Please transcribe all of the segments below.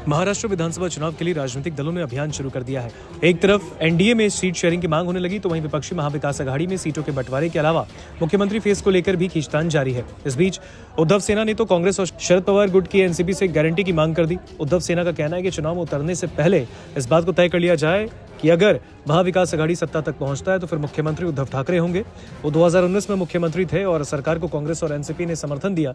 महाराष्ट्र विधानसभा चुनाव के लिए राजनीतिक दलों ने अभियान शुरू कर दिया है। एक तरफ एनडीए में सीट शेयरिंग की मांग होने लगी, तो वहीं विपक्षी महाविकास आघाड़ी में सीटों के बंटवारे के अलावा मुख्यमंत्री फेस को लेकर भी खींचतान जारी है। इस बीच उद्धव सेना ने तो कांग्रेस और शरद पवार गुट की एनसीपी से गारंटी की मांग कर दी। उद्धव सेना का कहना है कि चुनाव में उतरने से पहले इस बात को तय कर लिया जाए कि अगर महाविकास आघाड़ी सत्ता तक पहुंचता है तो फिर मुख्यमंत्री उद्धव ठाकरे होंगे। वो 2019 में मुख्यमंत्री थे और सरकार को कांग्रेस और एनसीपी ने समर्थन दिया।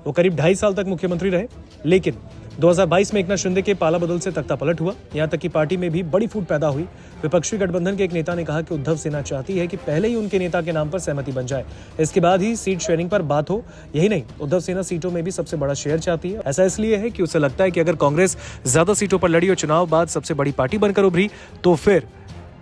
वो करीब 2.5 साल तक मुख्यमंत्री रहे, लेकिन 2022 में एकनाथ शिंदे के पाला बदल से तख्ता पलट हुआ। यहां तक कि पार्टी में भी बड़ी फूट पैदा हुई। विपक्षी गठबंधन के एक नेता ने कहा कि उद्धव सेना चाहती है कि पहले ही उनके नेता के नाम पर सहमति बन जाए, इसके बाद ही सीट शेयरिंग पर बात हो। यही नहीं, उद्धव सेना सीटों में भी सबसे बड़ा शेयर चाहती है। ऐसा इसलिए है कि उसे लगता है कि अगर कांग्रेस ज्यादा सीटों पर लड़ी और चुनाव बाद सबसे बड़ी पार्टी बनकर उभरी तो फिर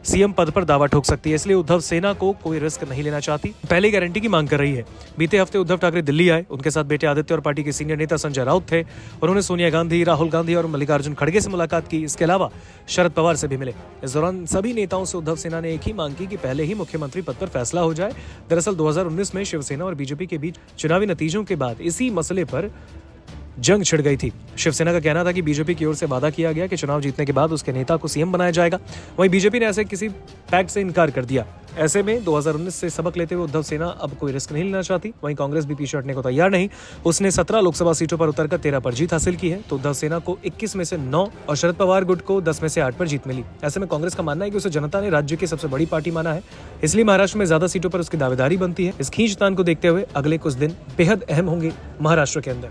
सीएम पद पर दावा ठोक सकती है। इसलिए उद्धव सेना को कोई रिस्क नहीं लेना चाहती, पहले गारंटी की मांग कर रही है। बीते हफ्ते उद्धव ठाकरे दिल्ली आए। उनके साथ बेटे आदित्य और पार्टी के सीनियर नेता संजय राउत थे। उन्होंने सोनिया गांधी, राहुल गांधी और मल्लिकार्जुन खड़गे से मुलाकात की। इसके अलावा शरद पवार से भी मिले। इस दौरान सभी नेताओं से उद्धव सेना ने एक ही मांग की कि पहले ही मुख्यमंत्री पद पर फैसला हो जाए। दरअसल 2019 में शिवसेना और बीजेपी के बीच चुनावी नतीजों के बाद इसी मसले पर जंग छिड़ गई थी। शिवसेना का कहना था कि बीजेपी की ओर से वादा किया गया कि चुनाव जीतने के बाद उसके नेता को सीएम बनाया जाएगा। वहीं बीजेपी ने ऐसे किसी पैक्ट से इनकार कर दिया। ऐसे में 2019 से सबक लेते हुए उद्धव सेना अब कोई रिस्क नहीं लेना चाहती। वहीं कांग्रेस भी पीछे हटने को तैयार नहीं। उसने 17 लोकसभा सीटों पर उतरकर 13 पर जीत हासिल की है, तो उद्धव सेना को 21 में से 9 और शरद पवार गुट को 10 में से 8 पर जीत मिली। ऐसे में कांग्रेस का मानना है कि उसे जनता ने राज्य की सबसे बड़ी पार्टी माना है, इसलिए महाराष्ट्र में ज्यादा सीटों पर उसकी दावेदारी बनती है। इस खींचतान को देखते हुए अगले कुछ दिन बेहद अहम होंगे महाराष्ट्र के अंदर।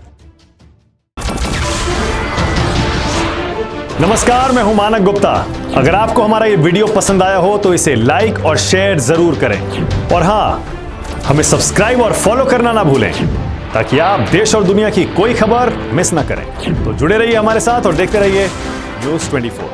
नमस्कार, मैं हूं मानक गुप्ता। अगर आपको हमारा ये वीडियो पसंद आया हो तो इसे लाइक और शेयर जरूर करें, और हां, हमें सब्सक्राइब और फॉलो करना ना भूलें ताकि आप देश और दुनिया की कोई खबर मिस ना करें। तो जुड़े रहिए हमारे साथ और देखते रहिए न्यूज़ 24।